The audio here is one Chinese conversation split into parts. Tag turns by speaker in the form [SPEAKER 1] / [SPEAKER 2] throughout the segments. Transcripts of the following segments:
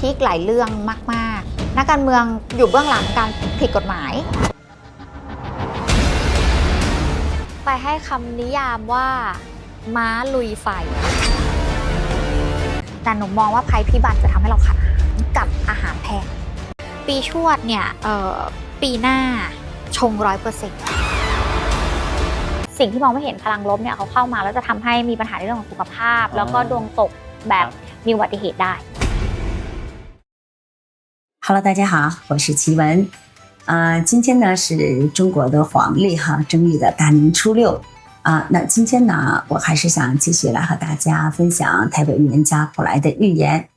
[SPEAKER 1] พีคหลายเรื่องมากๆนักการเมืองอยู่เบื้องหลังการผิดกฎหมายไปให้คำนิยามว่าม้าลุยไฟแต่หนูมองว่าภัยพิบัติจะทำให้เราขาดอาหารกับอาหารแพงปีชวดเนี่ยปีหน้าชง 100%สิ่งที่มองไม่เห็นพลังลบเนี่ยเขาเข้ามาแล้วจะทำให้มีปัญหาในเรื่องของสุขภาพแล้วก็ดวงตกแบบมีอุบัติเหตุได้
[SPEAKER 2] Hello， 大家好，我是奇文。今天呢是中国的黄历正历的大年初六那今天呢，我还是想继续来和大家分享泰国预言家普莱的预言。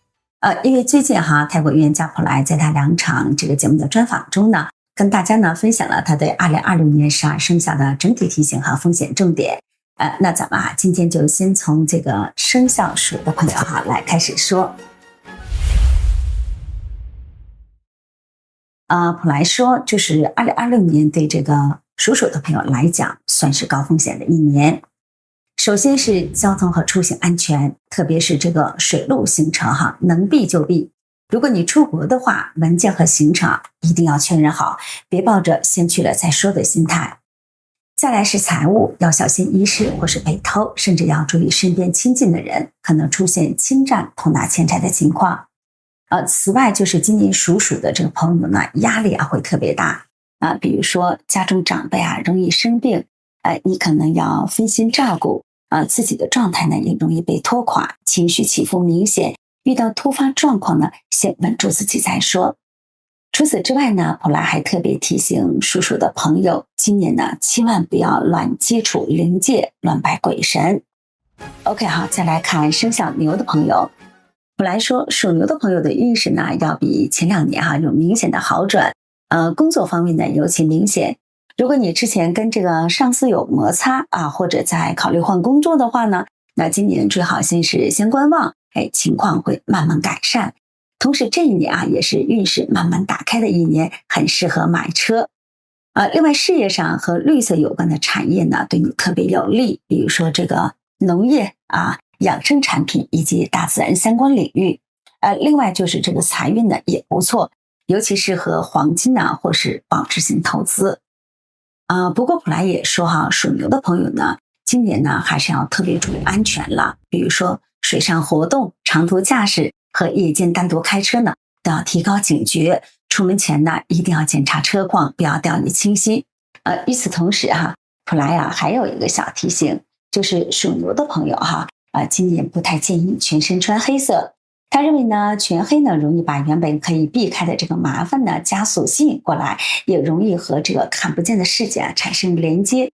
[SPEAKER 2] 因为最近泰国预言家普莱在他2场这个节目的专访中呢，跟大家呢分享了他对2026年12生肖的整体提醒和风险重点。那咱们今天就先从这个生肖属的朋友来开始说。普莱说，就是2026年对这个属鼠的朋友来讲，算是高风险的一年。首先是交通和出行安全，特别是这个水路行程能避就避。如果你出国的话，文件和行程一定要确认好，别抱着先去了再说的心态。再来是财务，要小心遗失或是被偷，甚至要注意身边亲近的人可能出现侵占、偷拿钱财的情况。此外就是今年属鼠的这个朋友呢，压力会特别大比如说家中长辈容易生病，你可能要分心照顾自己的状态呢也容易被拖垮，情绪起伏明显，遇到突发状况呢，先稳住自己再说。除此之外呢，普莱还特别提醒属鼠的朋友，今年呢千万不要乱接触灵界，乱拜鬼神。OK， 好，再来看生肖牛的朋友。普莱说，属牛的朋友的运势呢，要比前2年有明显的好转。工作方面呢尤其明显。如果你之前跟这个上司有摩擦或者在考虑换工作的话呢，那今年最好先观望，情况会慢慢改善。同时这一年也是运势慢慢打开的一年，很适合买车。另外事业上和绿色有关的产业呢，对你特别有利，比如说这个农业养生产品以及大自然相关领域。另外就是这个财运呢也不错，尤其适合黄金或是保值型投资。不过普莱也说属牛的朋友呢，今年呢还是要特别注意安全了，比如说水上活动、长途驾驶和夜间单独开车呢，都要提高警觉。出门前呢一定要检查车况，不要掉以轻心。与此同时普莱还有一个小提醒，就是属牛的朋友今年不太建议全身穿黑色。他认为呢，全黑呢容易把原本可以避开的这个麻烦呢加速吸引过来，也容易和这个看不见的世界产生连接。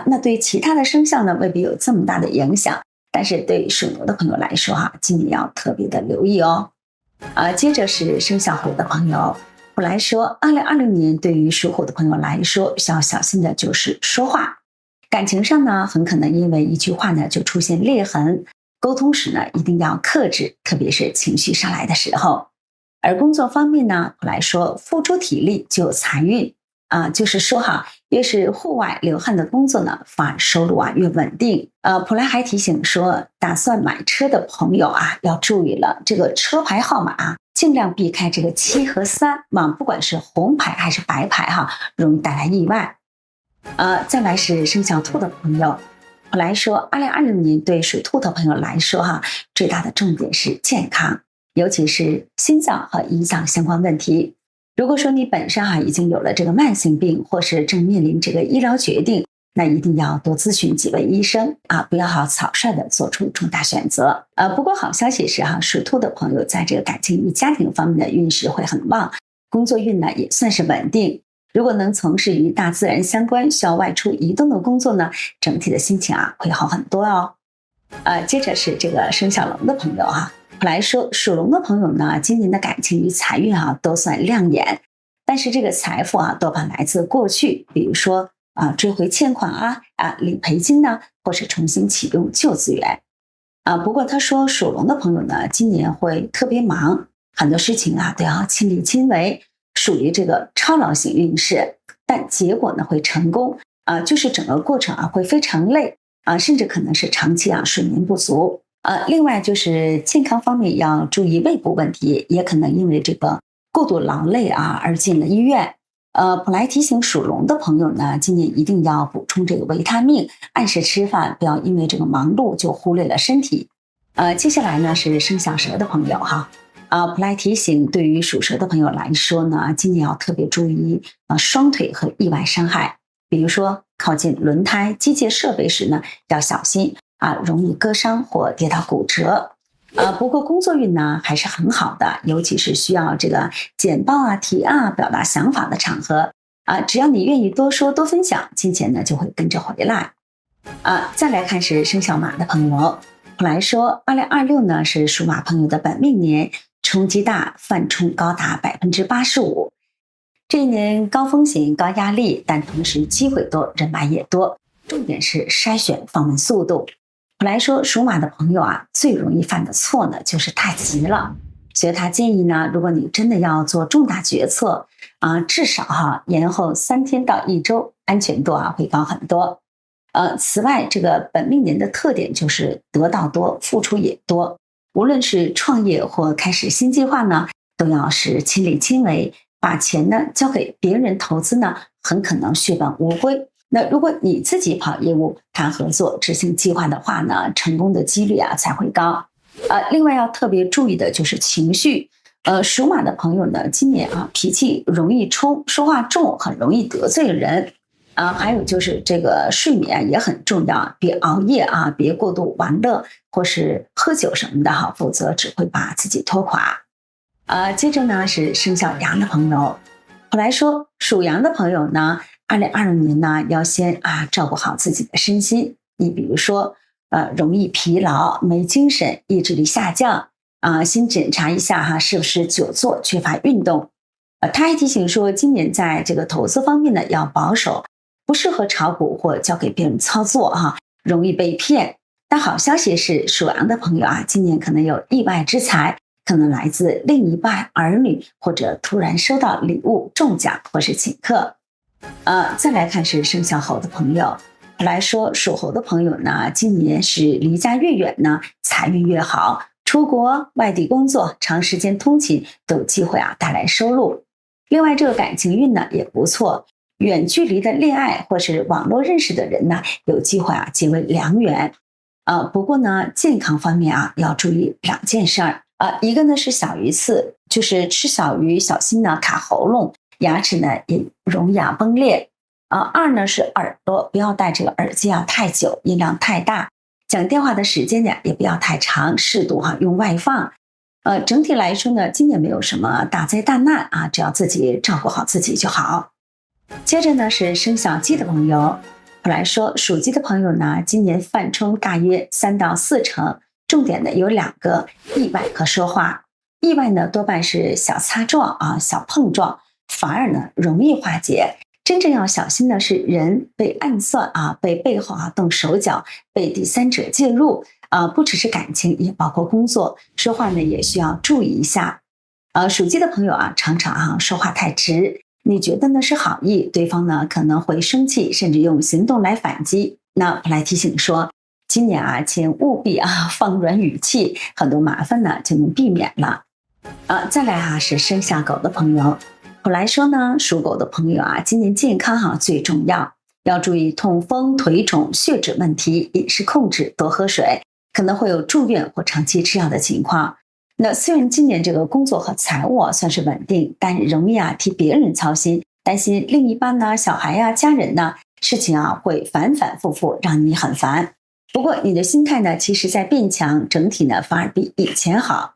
[SPEAKER 2] 那对其他的生肖呢未必有这么大的影响，但是对属牛的朋友来说今年要特别的留意哦。接着是生肖虎的朋友。普莱说，2026年对于属虎的朋友来说，需要小心的就是说话。感情上呢，很可能因为一句话呢就出现裂痕，沟通时呢一定要克制，特别是情绪上来的时候。而工作方面呢，普莱说，付出体力就有财运就是说越是户外流汗的工作呢，反而收入越稳定。普莱还提醒说，打算买车的朋友要注意了，这个车牌号码尽量避开这个7和3不管是红牌还是白牌容易带来意外。再来是生肖兔的朋友。普莱说，2026年对属兔的朋友来说最大的重点是健康，尤其是心脏和胰脏相关问题。如果说你本身已经有了这个慢性病，或是正面临这个医疗决定，那一定要多咨询几位医生不要草率的做出重大选择。不过好消息是属兔的朋友在这个感情与家庭方面的运势会很旺，工作运呢也算是稳定。如果能从事与大自然相关需要外出移动的工作呢，整体的心情会好很多哦。接着是这个生肖龙的朋友普莱说，属龙的朋友呢，今年的感情与财运都算亮眼，但是这个财富多半来自过去，比如说追回欠款理赔金呢，或是重新启用旧资源。不过他说属龙的朋友呢，今年会特别忙，很多事情都要亲力亲为，属于这个超劳型运势，但结果呢会成功就是整个过程会非常累甚至可能是长期睡眠不足另外就是健康方面要注意胃部问题，也可能因为这个过度劳累而进了医院。普莱提醒属龙的朋友呢，今年一定要补充这个维他命，按时吃饭，不要因为这个忙碌就忽略了身体。接下来呢是生肖蛇的朋友哈。普莱提醒对于属蛇的朋友来说呢，今年要特别注意双腿和意外伤害，比如说靠近轮胎、机械设备时呢要小心容易割伤或跌到骨折。不过工作运呢还是很好的，尤其是需要这个简报提案表达想法的场合只要你愿意多说多分享，金钱呢就会跟着回来。再来看是生肖马的朋友，普莱说2026呢是属马朋友的本命年，冲击大，犯冲高达85%。这一年高风险高压力，但同时机会多，人脉也多，重点是筛选放慢速度。普莱说属马的朋友最容易犯的错呢就是太急了，所以他建议呢，如果你真的要做重大决策至少延后3天到1周，安全度会高很多。此外，这个本命年的特点就是得到多，付出也多。无论是创业或开始新计划呢，都要是亲力亲为，把钱呢交给别人投资呢，很可能血本无归。那如果你自己跑业务、谈合作、执行计划的话呢，成功的几率才会高。另外要特别注意的就是情绪。属马的朋友呢，今年脾气容易冲，说话重，很容易得罪人。还有就是这个睡眠也很重要，别熬夜别过度玩乐或是喝酒什么的否则只会把自己拖垮。接着呢是生肖羊的朋友，普莱说属羊的朋友呢，2026年呢要先照顾好自己的身心。你比如说容易疲劳、没精神、意志力下降先检查一下是不是久坐缺乏运动。他还提醒说，今年在这个投资方面呢要保守，不适合炒股或交给别人操作容易被骗。但好消息是，属羊的朋友今年可能有意外之财，可能来自另一半、儿女，或者突然收到礼物、中奖或是请客。再来看是生肖猴的朋友，来说属猴的朋友呢，今年是离家越远呢，财运越好，出国、外地工作、长时间通勤都有机会带来收入。另外，这个感情运呢也不错。远距离的恋爱或是网络认识的人呢，有机会结为良缘。不过呢，健康方面要注意2件事儿。一个呢是小鱼刺，就是吃小鱼小心呢卡喉咙，牙齿呢也容易崩裂。2呢是耳朵，不要戴这个耳机太久，音量太大，讲电话的时间呢也不要太长，适度用外放。整体来说呢，今年没有什么大灾大难只要自己照顾好自己就好。接着呢是生肖鸡的朋友，普莱说属鸡的朋友呢，今年犯冲大约3到4成，重点呢有2个，意外和说话。意外呢多半是小擦撞小碰撞，反而呢容易化解。真正要小心的是人被暗算被背后动手脚，被第三者介入不只是感情，也包括工作，说话呢也需要注意一下。属鸡的朋友常常说话太直，你觉得呢是好意，对方呢可能会生气，甚至用行动来反击。那普莱提醒说，今年请务必放软语气，很多麻烦呢就能避免了。再来是生肖狗的朋友，普莱说呢，属狗的朋友今年健康最重要，要注意痛风、腿肿、血脂问题，饮食控制，多喝水，可能会有住院或长期吃药的情况。那虽然今年这个工作和财务算是稳定，但容易替别人操心，担心另一半呢、小孩家人呢，事情会反反复复，让你很烦。不过你的心态呢，其实在变强，整体呢反而比以前好。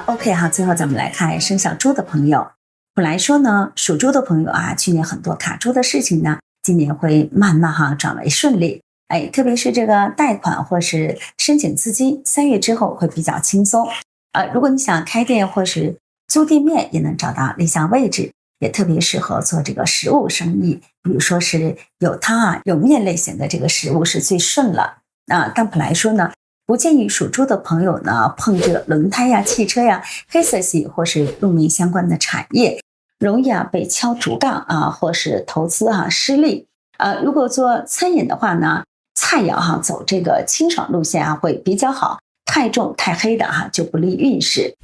[SPEAKER 2] OK 最后咱们来看生肖猪的朋友。普莱说呢，属猪的朋友去年很多卡住的事情呢，今年会慢慢转为顺利。特别是这个贷款或是申请资金，3月之后会比较轻松。如果你想开店或是租店面，也能找到理想位置，也特别适合做这个食物生意，比如说是有汤有面类型的这个食物是最顺了。但普莱说呢，不建议属猪的朋友呢碰这个轮胎汽车黑色系或是路面相关的产业，容易被敲竹杠或是投资失利。如果做餐饮的话呢，菜肴走这个清爽路线会比较好，太重太黑的就不利运势。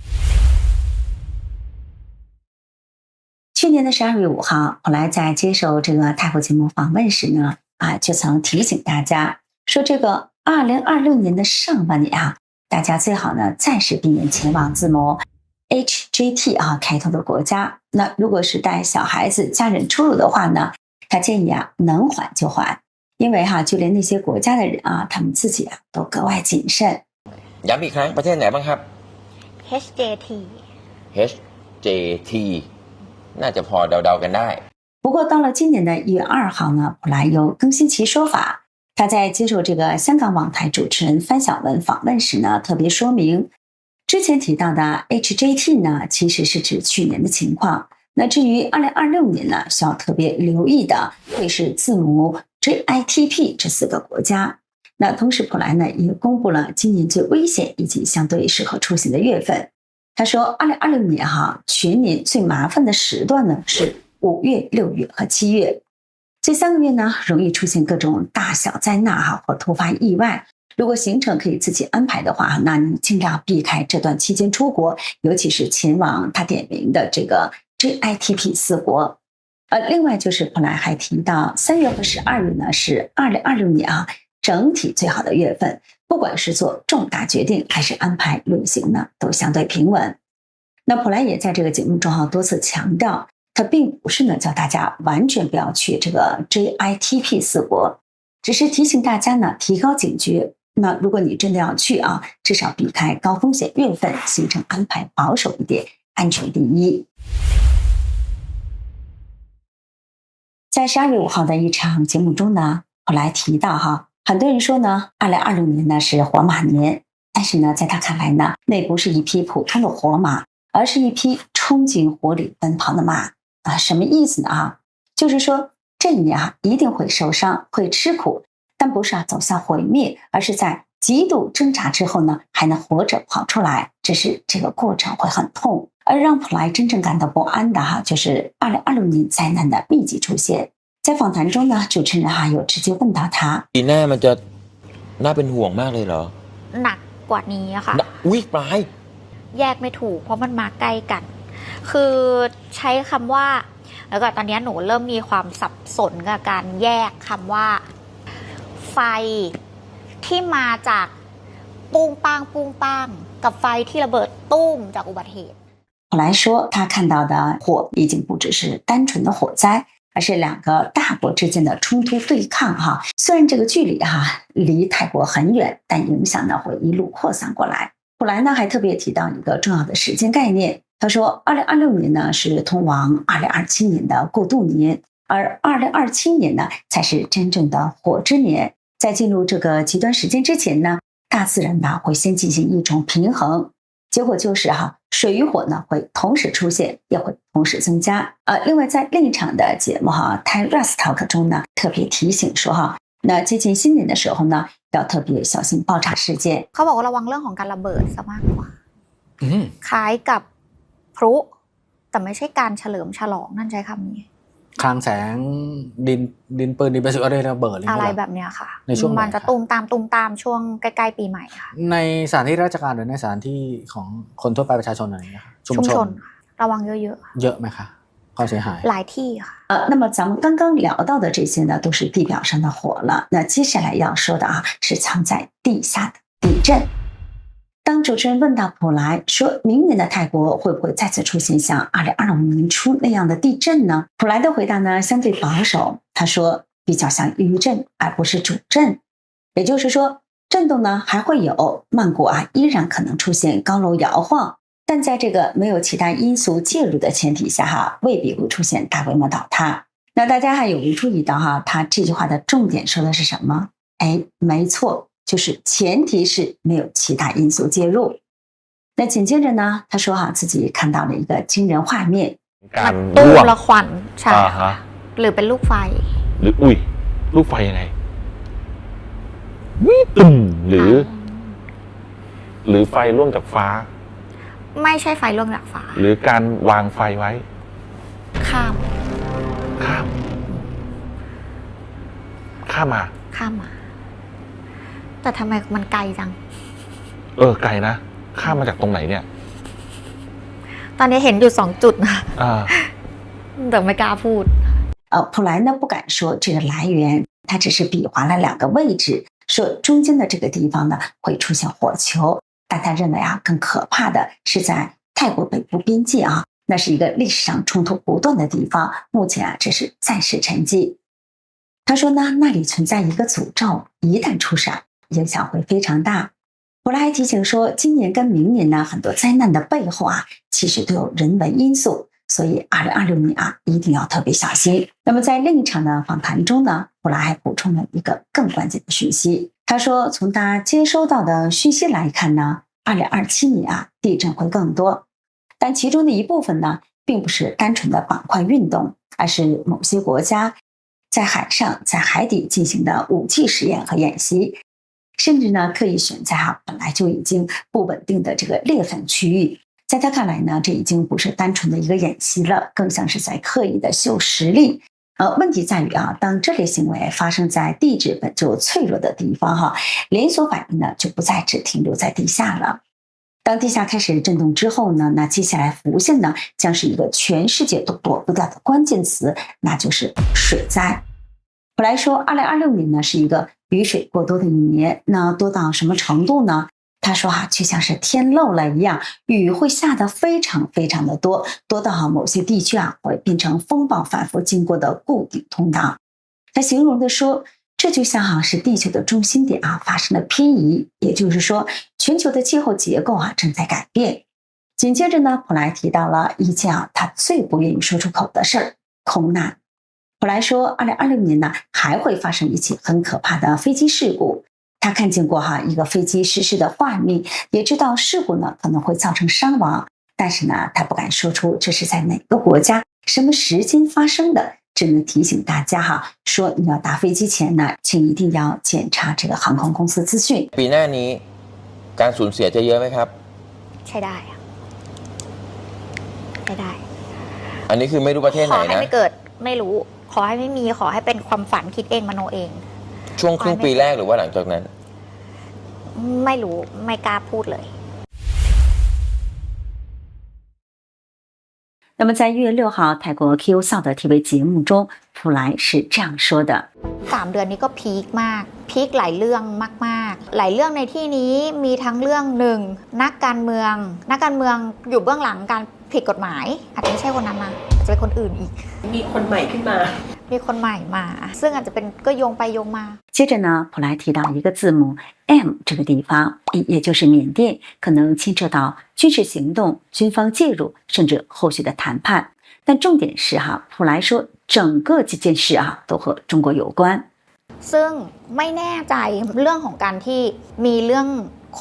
[SPEAKER 2] 去年的12月5号，普莱在接受这个泰国节目访问时呢，就曾提醒大家说，这个2026年的上半年大家最好呢暂时避免前往字母 HJT 开头的国家。那如果是带小孩子、家人出入的话呢，他建议能缓就缓，因为就连那些国家的人他们自己都格外谨慎。
[SPEAKER 3] ย้ำอีกครั้งประเทศไหนบ้างครับ
[SPEAKER 1] HJT
[SPEAKER 3] HJT น่าจะพอเดาๆกันได้。
[SPEAKER 2] 不过到了今年的1月2号呢，普莱又更新其说法。他在接受这个香港网台主持人范晓雯访问时呢，特别说明，之前提到的 HJT 呢，其实是指去年的情况。那至于2026年呢，需要特别留意的会是字母 JITP 这4个国家。那同时，普莱呢也公布了今年最危险以及相对适合出行的月份。他说，2026年全年最麻烦的时段呢是5月、6月和7月。这3个月呢，容易出现各种大小灾难或突发意外。如果行程可以自己安排的话，那你尽量避开这段期间出国，尤其是前往他点名的这个 JITP 4国。另外就是普莱还提到，3月和12月呢是2026年整体最好的月份，不管是做重大决定还是安排旅行呢，都相对平稳。那普莱也在这个节目中多次强调，他并不是呢叫大家完全不要去这个 JITP 4国，只是提醒大家呢提高警觉。那如果你真的要去至少避开高风险月份，行程安排保守一点，安全第一。在12月5号的一场节目中呢，普莱提到很多人说呢，2026年呢是火马年，但是呢，在他看来呢，那不是一匹普通的火马，而是一匹冲进火里奔跑的马。什么意思呢就是说这一年一定会受伤，会吃苦，但不是走向毁灭，而是在极度挣扎之后呢，还能活着跑出来，只是这个过程会很痛。而让普莱真正感到不安的就是2026年灾难的密集出现。在访谈中呢，主持人有直接问到他，
[SPEAKER 3] ปีหน้ามันจะน่าเป็นห่วงมากเลยเหรอ
[SPEAKER 1] หนักกว่านี้ค่ะ
[SPEAKER 3] อุ๊ยปลาย
[SPEAKER 1] แยกไม่ถูกเพราะมันมาใกล้กัน คือใช้คำว่าแล้วก็ตอนนี้หนูเริ่มมีความสับสนกับการแยกคำว่าไฟที่มาจากปุ้งป้างปุ้งป้างกับไฟที่ระเบิดตุ้มจากอุบัติเหตุ
[SPEAKER 2] 普莱说，他看到的火已经不只是单纯的火灾，而是2个大国之间的冲突对抗虽然这个距离离泰国很远，但影响呢会一路扩散过来。普莱呢还特别提到一个重要的时间概念，他说2026年呢是通往2027年的过渡年，而2027年呢才是真正的火之年。在进入这个极端时间之前呢，大自然呢会先进行一种平衡，结果就是水与火呢会同时出现，也会同时增加。另外在另一场的节目Thai Ras Talk 中呢，特别提醒说那接近新年的时候呢，要特别小心爆炸事件。
[SPEAKER 1] เขาบอกว่าระวังเรื่องของการระเบิดซะมากกว่าคล้ายกับพลุแต่ไม่ใช่การเฉลิมฉลองนั่นใช้คำนี้
[SPEAKER 4] คลังแสงดินปืนดินประสิทธิ์อะไรระเบิด
[SPEAKER 1] อะไรแบบเนี้ยค่ะ
[SPEAKER 4] ในช่วง
[SPEAKER 1] มันจะตูมตามช่วงใกล้ๆปีใหม่ค่ะ
[SPEAKER 4] ในสถานที่ราชการหรือในสถานที่ของคนทั่วไปประชาชนอะไรอย่างเงี้ยชุมชน
[SPEAKER 1] ระวังเยอะ
[SPEAKER 4] ๆเยอะไหมคะความเสียหาย
[SPEAKER 1] หลายที่ค่ะ
[SPEAKER 2] 那么咱们刚刚聊到的这些呢，都是地表上的火了。那接下来要说的是藏在地下的地震。当主持人问到普莱说明年的泰国会不会再次出现像2025年初那样的地震呢？普莱的回答呢相对保守，他说比较像余震而不是主震，也就是说震动呢还会有，曼谷依然可能出现高楼摇晃，但在这个没有其他因素介入的前提下未必会出现大规模倒塌。那大家还有没有注意到他这句话的重点说的是什么？没错，就是前提是没有其他因素介入。那紧接着呢，他说自己看到了一个惊人画面，
[SPEAKER 3] การ
[SPEAKER 1] ตุ้
[SPEAKER 3] ร่วง
[SPEAKER 1] มละควันใช่หรือเป็นลูกไฟ
[SPEAKER 3] หรืออุ้ยลูกไฟยังไงวิตึมหรือไฟร่วงจากฟ้า
[SPEAKER 1] ไม่ใช่ไฟล่วงจากฟ้า
[SPEAKER 3] หรือการวางไฟไว้
[SPEAKER 1] ข้าม
[SPEAKER 3] มา
[SPEAKER 1] แต่ทำไมมันไกลจัง
[SPEAKER 3] ไกลนะข้ามมาจากตรงไหนเนี่ย
[SPEAKER 1] ตอนนี้เห็นอยู่2 จุดนะ
[SPEAKER 3] อ่า
[SPEAKER 1] แต่ไม่กล้าพูด
[SPEAKER 2] 普莱呢不敢说这个来源，他只是比划了2个位置，说中间的这个地方呢会出现火球，但他认为更可怕的是在泰国北部边界那是一个历史上冲突不断的地方，目前这是暂时沉寂。他说呢，那里存在一个诅咒，一旦出事影响会非常大。普莱还提醒说，今年跟明年呢，很多灾难的背后其实都有人为因素。所以2026年一定要特别小心。那么在另一场的访谈中呢，普莱还补充了一个更关键的讯息。他说，从他接收到的讯息来看呢，2027年地震会更多，但其中的一部分呢，并不是单纯的板块运动，而是某些国家在海上、在海底进行的武器实验和演习，甚至呢，刻意选在本来就已经不稳定的这个裂痕区域。在他看来呢，这已经不是单纯的一个演习了，更像是在刻意的秀实力。问题在于当这类行为发生在地质本就脆弱的地方连锁反应呢就不再只停留在地下了。当地下开始震动之后呢，那接下来浮现呢将是一个全世界都躲不掉的关键词，那就是水灾。普莱说，2026年呢是一个雨水过多的一年，那多到什么程度呢？他说就像是天漏了一样，雨会下得非常非常的多，多到某些地区会变成风暴反复经过的固定通道。他形容的说，这就像是地球的中心点发生了偏移，也就是说全球的气候结构正在改变。紧接着呢，普莱提到了一件他最不愿意说出口的事儿——空难。普莱说，2026年呢还会发生一起很可怕的飞机事故。他看见过一个飞机失事的画面，也知道事故呢可能会造成伤亡，但是呢他不敢说出这是在哪个国家、什么时间发生的，只能提醒大家说你要搭飞机前呢，请一定要检查这个航空公司资讯。
[SPEAKER 5] ปีหน้านี้การสูญเสียจะเยอะไหมครับ
[SPEAKER 1] ใช่ได้ใช่ได้
[SPEAKER 5] อันนี้คือไม่รู้ประเทศไหนนะ
[SPEAKER 1] ขอให้ไม่เกิดไม่รู้ขอให้ไม่มีขอให้เป็นความฝันคิดเองมโนเอง
[SPEAKER 5] ช่วงครึ่งปีแรกหรือว่าหลังจากนั้น
[SPEAKER 1] ไม่รู้ไม่กล้าพูดเลย
[SPEAKER 2] 那么在1月6号泰国 Q 扫的 TV 节目中，普莱是这样说的
[SPEAKER 1] 3 เดือนนี้ก็พีคมากพีคหลายเรื่องมากๆหลายเรื่องในที่นี้มีทั้งเรื่องหนึ่งนักการเมืองอยู่เบื้องหลังการผิดกฎหมายอาจจะไม่ใช่คนนั้นนะอาจจะเป็นคนอื่นอีก
[SPEAKER 6] มีคนใหม่ขึ้นมา
[SPEAKER 1] มีคนใหม่มาซึ่งอาจจะเป็นก็โยงไปโยงมา
[SPEAKER 2] 接着呢，普莱提到一个字母 M 这个地方，也就是缅甸，可能牵涉到军事行动、军方介入，甚至后续的谈判。但重点是普莱说整个这件事都和中国有关。
[SPEAKER 1] ซึ่งไม่แน่ใจเรื่องของการที่มีเรื่อง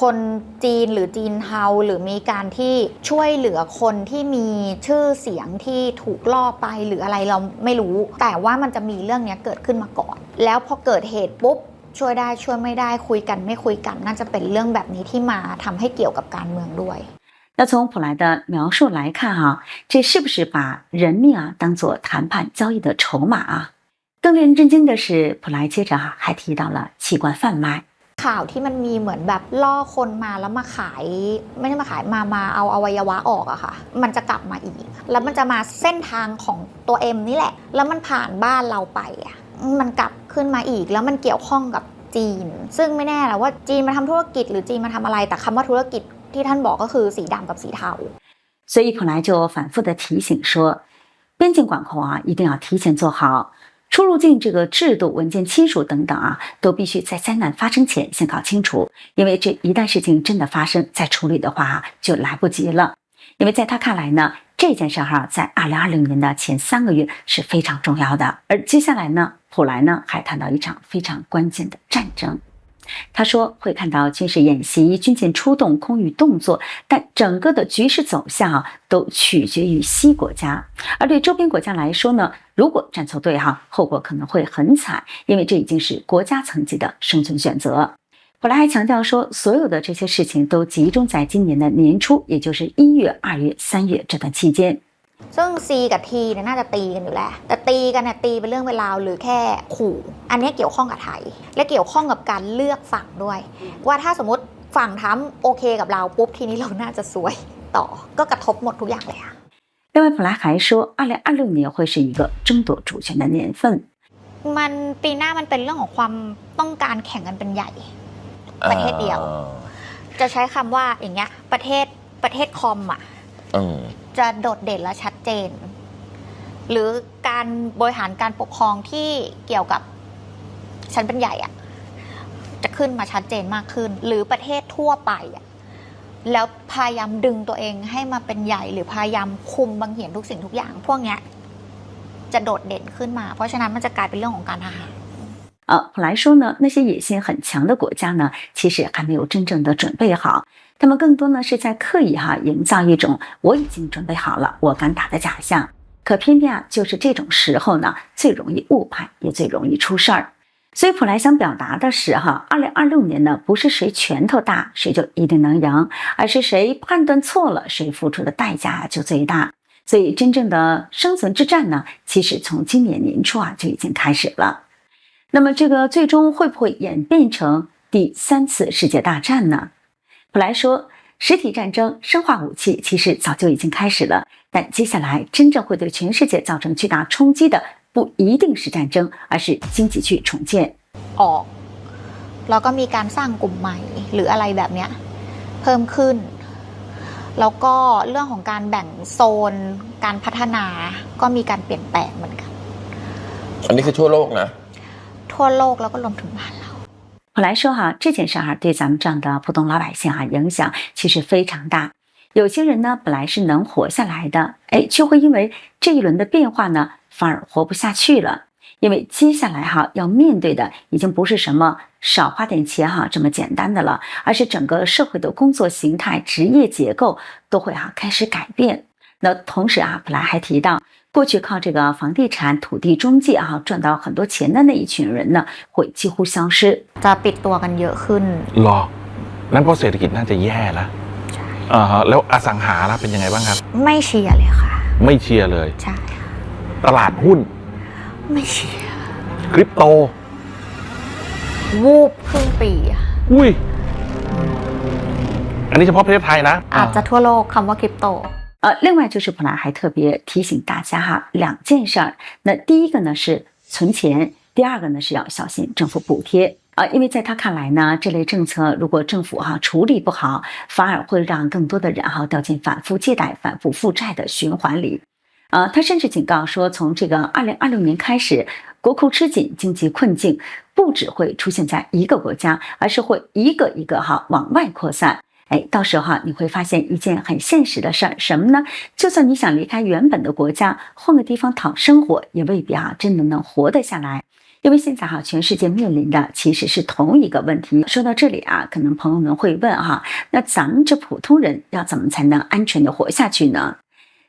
[SPEAKER 1] คนจีนหรือจีนเทาหรือมีการที่ช่วยเหลือคนที่มีชื่อเสียงที่ถูกล่อไปหรืออะไรเราไม่รู้แต่ว่ามันจะมีเรื่องนี้เกิดขึ้นมาก่อนแล้วพอเกิดเหตุปุ๊บช่วยได้ช่วยไม่ได้คุยกันไม่คุยกันน่าจะเป็นเรื่องแบบนี้ที่มาทำให้เกี่ยวกับการเมืองด้วย
[SPEAKER 2] 那从普莱的描述来看这是不是把人命当作谈判交易的筹码更令人震惊的是，普莱接着还提到了器官贩卖。
[SPEAKER 1] ข่าวที่มันมีเหมือนแบบล่อคนมาแล้วมาขายไม่ใช่มาขายมาเอาอวัยวะออกอะค่ะมันจะกลับมาอีกแล้วมันจะมาเส้นทางของตัวเอ็มนี่แหละแล้วมันผ่านบ้านเราไปอะมันกลับขึ้นมาอีกแล้วมันเกี่ยวข้องกับจีนซึ่งไม่แน่แหละว่าจีนมาทำธุรกิจหรือจีนมาทำอะไรแต่คำว่าธุรกิจที่ท่านบอกก็คือสีดำกับสีเทา
[SPEAKER 2] 所以普莱就反复的提醒说，边境管控一定要提前做好。出入境这个制度、文件签署等等都必须在灾难发生前先搞清楚，因为这一旦事情真的发生，再处理的话就来不及了。因为在他看来呢，这件事在2020年的前3个月是非常重要的。而接下来呢，普莱呢还谈到一场非常关键的战争。他说会看到军事演习、军舰出动、空域动作，但整个的局势走向都取决于西国家。而对周边国家来说呢，如果站错队后果可能会很惨，因为这已经是国家层级的生存选择。普莱还强调说，所有的这些事情都集中在今年的年初，也就是1月、2月、3月这段期间。
[SPEAKER 1] ซึ่ง C กับ T เนี่ยน่าจะตีกันอยู่แล้วแต่ตีกันเนี่ยตีเป็นเรื่องเวลาหรือแค่ขู่อันนี้เกี่ยวข้องกับไทยและเกี่ยวข้องกับการเลือกฝั่งด้วยว่าถ้าสมมติ ฝั่งทรัมป์โอเคกับเราปุ๊บทีนี้เราน่าจะซวยต่อก็กระทบหมดทุกอย่างเลยค่ะ
[SPEAKER 2] 另外，普莱还说，2026年会是一个争夺主权的年份。
[SPEAKER 1] มันปีหน้ามันเป็นเรื่องของความต้องการแข่งกันเป็นใหญ่ ประเทศเดียว จะใช้คำว่าอย่างเงี้ยประเทศคอมอ่ะ จะโดดเด่นและชัดเจน หรือการบริหารการปกครองที่เกี่ยวกับชั้นเป็นใหญ่อะจะขึ้นมาชัดเจนมากขึ้น หรือประเทศทั่วไปอะแล้วพยายามดึงตัวเองให้มาเป็นใหญ่ หรือพยายามคุมบังเหียนทุกสิ่งทุกอย่าง พวกเนี้ยจะโดดเด่นขึ้นมา เพราะฉะนั้นมันจะกลายเป็นเรื่องของการทหาร
[SPEAKER 2] 普莱说呢，那些野心很强的国家呢，其实还没有真正的准备好，他们更多呢是在刻意营造一种我已经准备好了，我敢打的假象。可偏偏就是这种时候呢，最容易误判，也最容易出事儿。所以普莱想表达的是2026年呢，不是谁拳头大谁就一定能赢，而是谁判断错了，谁付出的代价就最大。所以真正的生存之战呢，其实从今年年初就已经开始了。那么这个最终会不会演变成第3次世界大战呢？普莱说，实体战争、生化武器其实早就已经开始了，但接下来真正会对全世界造成巨大冲击的，不一定是战争，而是经济去重建。
[SPEAKER 1] แล้วก็มีการสร้างกลุ่มใหม่หรืออะไรแบบเนี้ยเพิ่มขึ้น แล้วก็เรื่องของการแบ่งโซนการพัฒนาก็มีการเปลี่ยนแปลงเหมือนกัน
[SPEAKER 5] อันนี้คือทั่วโลกนะ
[SPEAKER 1] ทั่วโลกแล้วก็รวมถึงบ้านเรา
[SPEAKER 2] 普莱说这件事对咱们这样的普通老百姓影响其实非常大。有些人呢本来是能活下来的，却会因为这一轮的变化呢，反而活不下去了。因为接下来要面对的已经不是什么少花点钱这么简单的了，而是整个社会的工作形态、职业结构都会开始改变。那同时普莱还提到，过去靠这个房地产、土地中介赚到很多钱的那一群人呢，会几乎消失。
[SPEAKER 1] จะปิดตัวกันเยอะขึ้น
[SPEAKER 3] หรอนั่นเพราะเศรษฐกิจน่าจะแย่แล้วแล้วอสังหาล่ะเป็นยังไงบ้างครับ
[SPEAKER 1] ไม่เชียร์เลยค่ะ
[SPEAKER 3] ไม่เชียร์เลย
[SPEAKER 1] ใช่
[SPEAKER 3] ตลาดหุ้น
[SPEAKER 1] ไม่เชียร์
[SPEAKER 3] คริปโต
[SPEAKER 1] วูบครึ่งปีอะ
[SPEAKER 3] อุ้ยอันนี้เฉพาะประเทศไทยนะ
[SPEAKER 1] อาจจะทั่วโลกคำว่าคริปโต
[SPEAKER 2] 另外就是普莱还特别提醒大家2件事儿。那第一个呢是存钱，第二个呢是要小心政府补贴。因为在他看来呢，这类政策如果政府处理不好，反而会让更多的人掉进反复借贷、反复负债的循环里。他甚至警告说，从这个2026年开始，国库吃紧，经济困境不只会出现在一个国家，而是会一个一个往外扩散。到时候你会发现一件很现实的事儿，什么呢？就算你想离开原本的国家，换个地方讨生活，也未必真的能活得下来。因为现在全世界面临的其实是同一个问题。说到这里可能朋友们会问那咱们这普通人要怎么才能安全的活下去呢？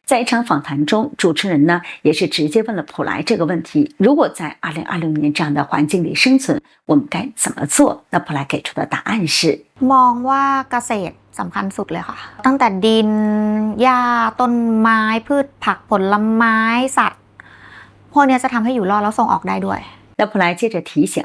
[SPEAKER 2] 在一场访谈中，主持人呢也是直接问了普莱这个问题：如果在2026年这样的环境里生存，我们该怎么做？那普莱给出的答案是：
[SPEAKER 1] มองว่าเกษตรสำคัญสุดเลยค่ะ ตั้งแต่ดินหญ้าต้นไม้พืชผักผลไม้สัตว์พวกนี้จะทำให้อยู่รอดแล้วส่งออกได้ด้วย
[SPEAKER 2] 那普莱接着提醒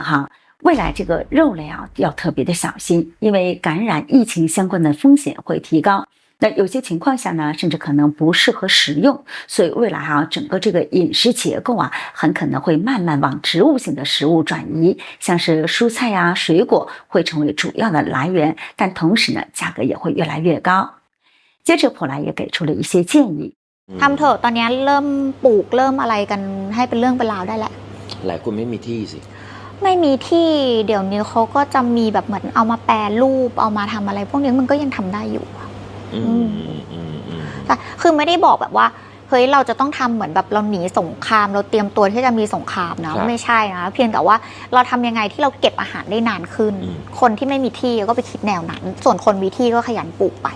[SPEAKER 2] 未来这个肉类要特别的小心，因为感染疫情相关的风险会提高。那有些情况下呢，甚至可能不适合食用，所以未来整个这个饮食结构很可能会慢慢往植物性的食物转移，像是蔬菜水果会成为主要的来源，但同时呢，价格也会越来越高。接着普莱也给出了一些建议，
[SPEAKER 1] ทำเถอะตอนนี้เริ่มปลูกเริ่มอะไรกันให้เป็นเรื่องเป็นราวได้แล้ว
[SPEAKER 5] หลายคนไม่มีที่สิ
[SPEAKER 1] ไม่มีที่เดี๋ยวนี้เขาก็จะมีแบบเหมือนเอามาแปรรูปเอามาทำอะไรพวกนี้มันก็ยังทำได้อยู่แต่คือไม่ได้บอกแบบว่าเฮ้ยเราจะต้องทำเหมือนแบบเราหนีสงครามเราเตรียมตัวที่จะมีสงครามนะไม่ใช่นะเพียงแต่ว่าเราทำยังไงที่เราเก็บอาหารได้นานขึ้นคนที่ไม่มีที่ก็ไปคิดแนวนั้นส่วนคนมีที่ก็ขยันปลูกไป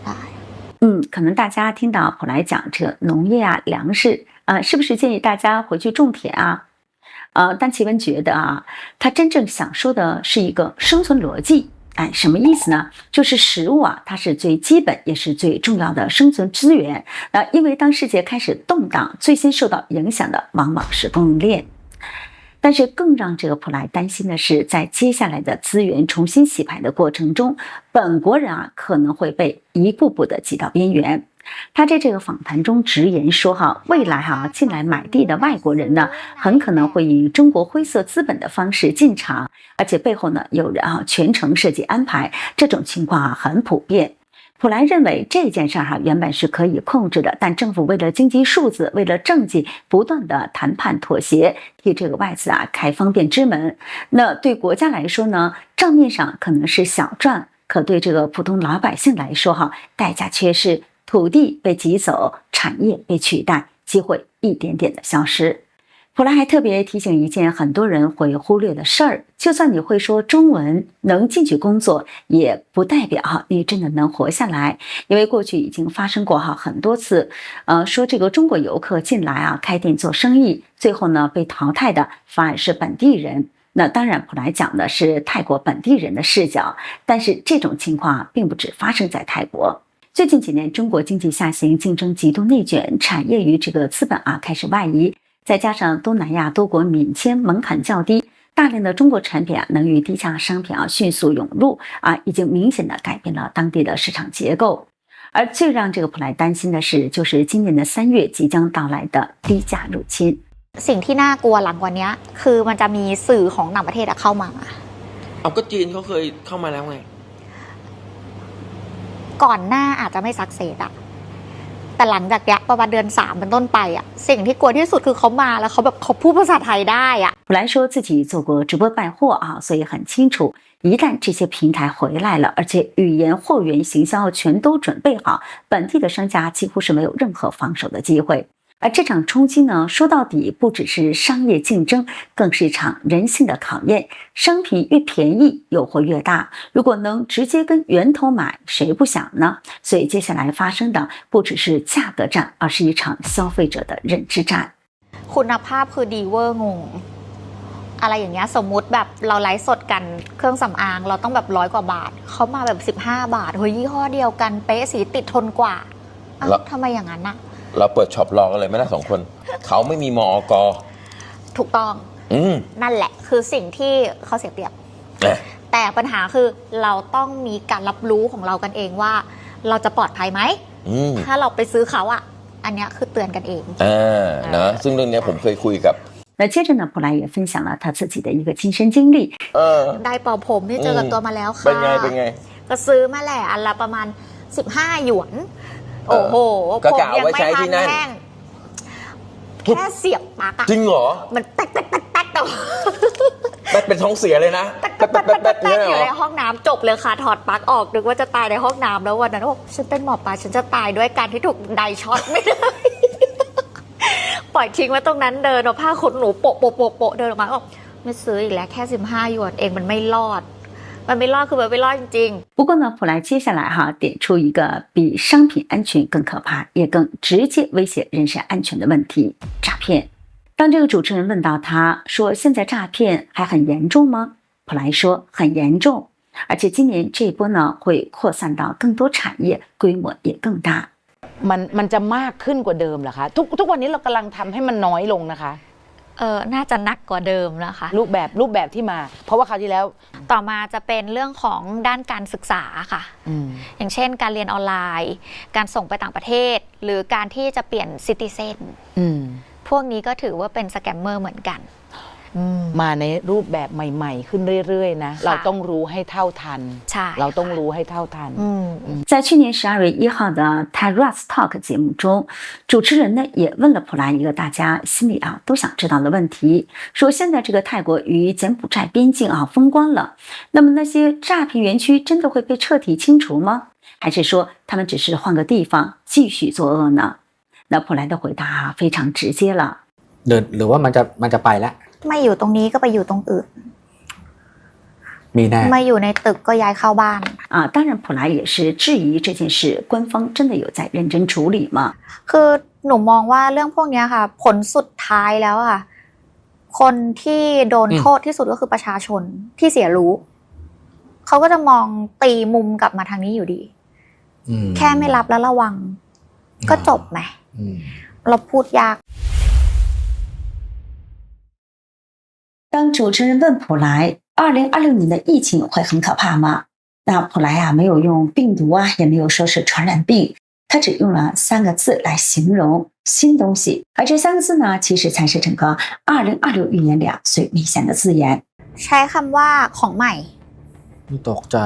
[SPEAKER 1] ได้
[SPEAKER 2] 可能大家听到普莱讲这农业粮食是不是建议大家回去种田但奇文觉得他真正想说的是一个生存逻辑。什么意思呢？就是食物它是最基本也是最重要的生存资源。因为当世界开始动荡，最先受到影响的往往是供应链。但是更让这个普莱担心的是，在接下来的资源重新洗牌的过程中，本国人可能会被一步步的挤到边缘。他在这个访谈中直言说未来进来买地的外国人呢，很可能会以中国灰色资本的方式进场，而且背后呢有人全程设计安排，这种情况很普遍。普莱认为这件事原本是可以控制的，但政府为了经济数字，为了政绩，不断的谈判妥协，替这个外资开方便之门。那对国家来说呢，账面上可能是小赚，可对这个普通老百姓来说代价却是土地被挤走，产业被取代，机会一点点的消失。普莱还特别提醒一件很多人会忽略的事儿，就算你会说中文，能进去工作，也不代表你真的能活下来。因为过去已经发生过很多次，说这个中国游客进来开店做生意，最后呢被淘汰的反而是本地人。那当然普莱讲的是泰国本地人的视角，但是这种情况并不只发生在泰国。最近几年中国经济下行，竞争极度内卷，产业与这个资本开始外移，再加上东南亚多国免签门槛较低，大量的中国产品能与低价商品迅速涌入已经明显的改变了当地的市场结构。而最让这个普莱担心的是，就是今年的3月即将到来的低价入侵。
[SPEAKER 1] สิ่งที่น่ากลัวหลังกว่านี้คือมันจะมีสื่อของต่างประเทศเข้ามา
[SPEAKER 5] เอาก็จีนเขาเคยเข้ามาแล้วไง
[SPEAKER 1] ก่อนหน้าอาจจะไม่ซักเซสแต่หลังจากเนี้ยประมาณเดือน3เป็นต้นไปสิ่งที่กลัวที่สุดคือเขามาแล้วเขาพูดภาษาไทยได้
[SPEAKER 2] 普莱说自己做过直播带货所以很清楚，一旦这些平台回来了，而且语言、货源、行销全都准备好，本地的商家几乎是没有任何防守的机会。而这场冲击呢，说到底不只是商业竞争，更是一场人性的考验。商品越便宜，诱惑越大。如果能直接跟源头买，谁不想呢？所以接下来发生的不只是价格战，而是一场消费者的认知战。
[SPEAKER 1] คุณภาพคือดีเวอร์งงอะไรอย่างเงี้ยสมมุติแบบเราไลฟ์สดกันเครื่องสำอางเราต้องแบบ100 กว่าบาทเขามาแบบ15 บาทเฮ้ยยี่ห้อเดียวกันเป๊ะสีติดทนกว่าทำไมอย่างนั้น
[SPEAKER 5] เราเปิดช็อปรอกันเลยไหมล่ะ2 คนเขาไม่มีมอก.
[SPEAKER 1] ถูกต้องนั่นแหละคือสิ่งที่เขาเสียเปรียบแต่ปัญหาคือเราต้องมีการรับรู้ของเรากันเองว่าเราจะปลอดภัยไหมถ้าเราไปซื้อเขาอันนี้คือเตือนกันเอง
[SPEAKER 5] นะซึ่งเรื่องนี้ผมเคยคุยกับ
[SPEAKER 2] 那接着呢，普莱也分享了他自己的一个亲身经历。
[SPEAKER 1] ได้เป่าผมที่เจอกับตัวมาแล้วค่ะ
[SPEAKER 5] เป็นไง
[SPEAKER 1] ก็ซื้อมาแหละอันละประมาณ15 หยวนโอ้โหผมยังไม่ทันแห้งแค่เสียบปลั๊ก
[SPEAKER 5] จริงเหรอ
[SPEAKER 1] มันแตกแต่
[SPEAKER 5] มันเป็นท้องเสียเลยนะ
[SPEAKER 1] แตกอยู่ในห้องน้ำจบเลยค่ะถอดปลั๊กออกนึกว่าจะตายในห้องน้ำแล้ววันนั้นโอ้ฉันเป็นหมอปลาฉันจะตายด้วยการที่ถูกไดช็อตไม่ได้ปล่อยทิ้งไว้ตรงนั้นเดินเอาผ้าขนหนูโปะเดินออกมาบอกไม่ซื้ออีกแล้วแค่15 หยวนเองมันไม่รอดมันไม่รอดคือมันไม่รอดจริง
[SPEAKER 2] ๆ不过呢普莱接下来点出一个比商品安全更可怕也更直接威胁人身安全的问题，诈骗。当这个主持人问到他说现在诈骗还很严重吗，普莱说很严重，而且今年这一波呢会扩散到更多产业，规模也更大。
[SPEAKER 6] มันจะมากขึ้นกว่าเดิมเหรอคะทุกวันนี้เรากำลังทำให้มันน้อยลงนะคะ
[SPEAKER 1] น่าจะนักกว่าเดิมนะคะ
[SPEAKER 6] รูปแบบที่มาเพราะว่าคราวที่แล้ว
[SPEAKER 1] ต่อมาจะเป็นเรื่องของด้านการศึกษาค่ะอย่างเช่นการเรียนออนไลน์การส่งไปต่างประเทศหรือการที่จะเปลี่ยนซิติเซนพวกนี้ก็ถือว่าเป็นสแกมเมอร์เหมือนกัน
[SPEAKER 6] มาในรูปแบบใหม่ๆขึ้นเรื่อยๆนะเราต้องรู้ให้เท่าทันเราต้องรู้ให้เท่าทัน
[SPEAKER 2] 在去年12月1号的 Thai Rats Talk 节目中，主持人呢也问了普莱一个大家心里都想知道的问题，说现在这个泰国与柬埔寨边境封关了，那么那些诈骗园区真的会被彻底清除吗？还是说他们只是换个地方继续作恶呢？那普莱的回答非常直接了，
[SPEAKER 4] หรือว่ามันจะไปแล้ว
[SPEAKER 1] ไม่อยู่ตรงนี้ก็ไปอยู่ตรงอื่น
[SPEAKER 4] มีแน่
[SPEAKER 1] ไม่อยู่ในตึกก็ย้ายเข้าบ้าน
[SPEAKER 2] 当然普莱也是质疑这件事官方真的有在认真处理吗？
[SPEAKER 1] คือหนูมองว่าเรื่องพวกนี้ค่ะผลสุดท้ายแล้วคนที่โดนโทษที่สุดก็คือประชาชนที่เสียรู้เขาก็จะมองตีมุมกลับมาทางนี้อยู่ดีแค่ไม่รับแล้วระวังก็จบไหมเราพูดยาก
[SPEAKER 2] 当主持人问普莱2026年的疫情会很可怕吗？那普莱啊没有用病毒啊，也没有说是传染病，他只用了3个字来形容新东西，而这3个字呢，其实才是整个2026预言里最明显的字眼。
[SPEAKER 1] ใช้คำว่าของใหม่
[SPEAKER 4] นี่ตกใจ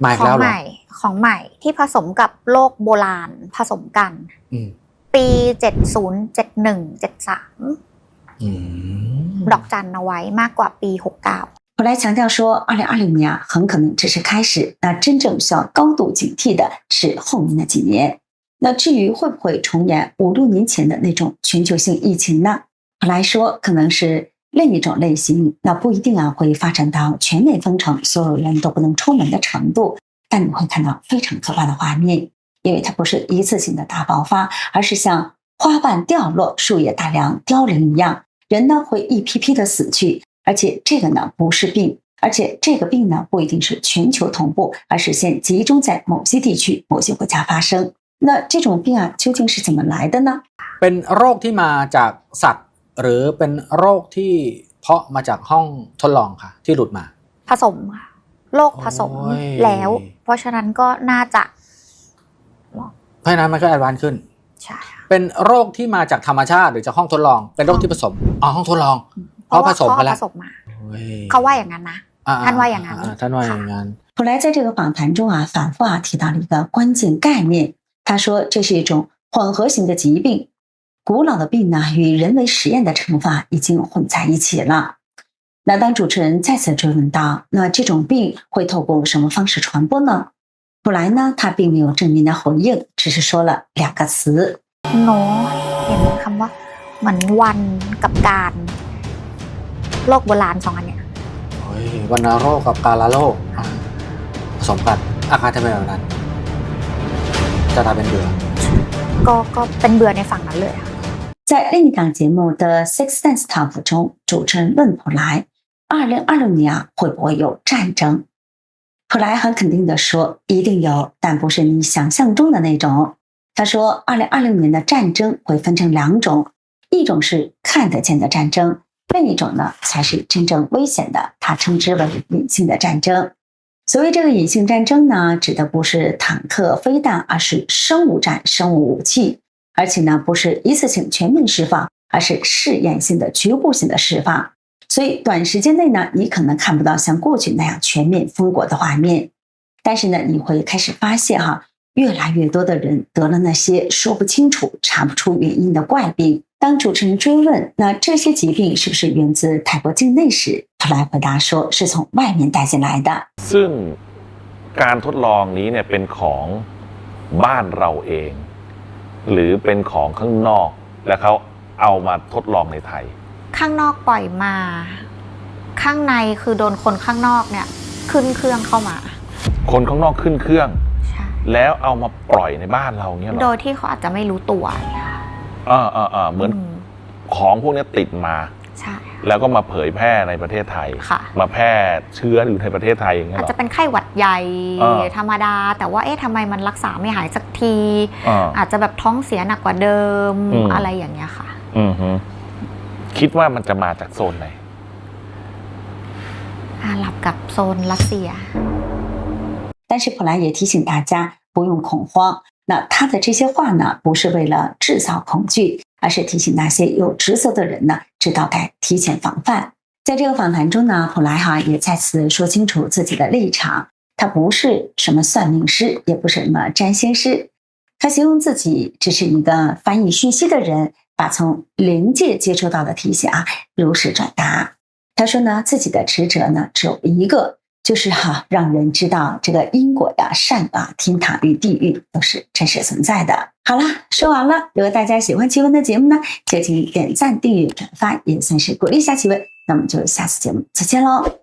[SPEAKER 4] มาอีก
[SPEAKER 1] ขอ
[SPEAKER 4] แล้
[SPEAKER 1] ง
[SPEAKER 4] วเห
[SPEAKER 1] ให
[SPEAKER 4] รอ
[SPEAKER 1] ม่ของใหม่ที่ผสมกับโลกโบราณผสมกัน
[SPEAKER 4] อืม
[SPEAKER 1] ปี70 71 73ดอกจันเอาไว้มากกว่าปี69
[SPEAKER 2] 普莱强调说，2026年啊，很可能只是开始，那真正需要高度警惕的是后面的几年。那至于会不会重演5、6年前的那种全球性疫情呢？普莱说，可能是另一种类型，那不一定啊会发展到全面封城，所有人都不能出门的程度，但你会看到非常可怕的画面，因为它不是一次性的大爆发，而是像花瓣掉落、树叶大量凋零一样，人呢会一批批的死去。而且这个呢不是病，而且这个病呢不一定是全球同步，而是先集中在某些地区、某些国家发生。那这种病啊究竟是怎么来的呢？
[SPEAKER 4] เป็นโรคที่มาจากสัตว์หรือเป็นโรคที่เพาะมาจากห้องทดลองค่ะที่หลุดมา
[SPEAKER 1] ผสมค่ะโลกผสม
[SPEAKER 4] โอ้ย
[SPEAKER 1] แล้ว เพราะฉะนั้นก็น่าจะ
[SPEAKER 4] เพราะฉะนั้นมันก็แอดวานซ์ขึ้น
[SPEAKER 1] ใช่ค่ะ
[SPEAKER 4] เป็นโรคที่มาจากธรรมชาติหรือจากห้องทดลองเป็นโรคที่ผสมห้องทดลองเพราะผสมกันแล้ว
[SPEAKER 1] ผสมมาเขาว่าอย่างนั้นนะ ท่านว่าอย่างนั้น
[SPEAKER 4] ท่านว่าอย่างนั้น
[SPEAKER 2] 普莱在这个访谈中啊，反复啊提到了一个关键概念。他说，这是一种混合型的疾病，古老的病呢与人为实验的成分已经混在一起了。那当主持人再次追问到，那这种病会透过什么方式传播呢？普莱呢，他并没有正面的回应，只是说了2个词。
[SPEAKER 1] โน้เห็นคำว่าเหมือนวันกับการโลกโบราณ2อันเนี่ย
[SPEAKER 4] วัณโรคกับกาลาโรคผสมกันอาการทำไมแบบนั้นจะตายเป็นเบื่อ
[SPEAKER 1] ก็เป็นเบื่อในฝั่งนั้นเลยค่ะ
[SPEAKER 2] 在另一档节目的 Six Sense Talk 中，主持人问普莱：“2026年啊，会不会有战争？”普莱很肯定地说：“一定有，但不是你想象中的那种。”他说：“2026年的战争会分成2种，一种是看得见的战争，另一种呢才是真正危险的，他称之为隐性的战争。”所谓这个隐性战争呢，指的不是坦克、飞弹，而是生物战、生物武器。而且呢，不是一次性全面释放，而是试验性的、局部性的释放。所以短时间内呢，你可能看不到像过去那样全面封国的画面，但是呢，你会开始发现哈，越来越多的人得了那些说不清楚、查不出原因的怪病。当主持人追问那这些疾病是不是源自泰国境内时，普莱回答说是从外面带进来的。
[SPEAKER 3] ซึ่งการทดลองนี้เนี่ยเป็นของบ้านเราเอง หรือเป็นของข้างนอกแล้วเขาเอามาทดลองในไทย
[SPEAKER 1] ข้างนอกปล่อยมา ข้างในคือโดนคนข้างนอกเนี่ยขึ้นเครื่องเข้ามา
[SPEAKER 3] คนข้างนอกขึ้นเครื่อง
[SPEAKER 1] ใช่
[SPEAKER 3] แล้วเอามาปล่อยในบ้านเราเนี่ยหรอ
[SPEAKER 1] โดยที่เขาอาจจะไม่รู้ตัวเนี่ยค่ะ
[SPEAKER 3] เหมือนของพวกนี้ติดมา
[SPEAKER 1] ใช่
[SPEAKER 3] แล้วก็มาเผยแพร่ในประเทศไทย
[SPEAKER 1] ค่ะ
[SPEAKER 3] มาแพร่เชื้ออยู่ในประเทศไทยอย่างเงี้ย
[SPEAKER 1] อาจ
[SPEAKER 3] หรอ
[SPEAKER 1] จะเป็นไข้หวัดใหญ่ ธรรมดา แต่ว่าทำไมมันรักษาไม่หายสักที อาจจะแบบท้องเสียหนักกว่าเดิมอะไรอย่างเงี้ยค่ะ
[SPEAKER 3] คิดว่ามันจะมาจากโซนไหน
[SPEAKER 1] อาหรับกับโซนรัสเซีย
[SPEAKER 2] 但是普莱也提醒大家不用恐慌。那他的这些话呢，不是为了制造恐惧，而是提醒那些有职责的人呢，知道该提前防范。在这个访谈中呢，普莱也再次说清楚自己的立场，他不是什么算命师，也不是什么占星师，他形容自己只是一个翻译讯息的人，把从灵界接收到的提醒如实转达。他说呢，自己的职责呢只有一个。就是让人知道这个因果呀、善天堂与地狱都是真实存在的。好了，说完了。如果大家喜欢奇闻的节目呢，就请点赞、订阅、转发，也算是鼓励一下奇闻。那我们就下次节目再见喽。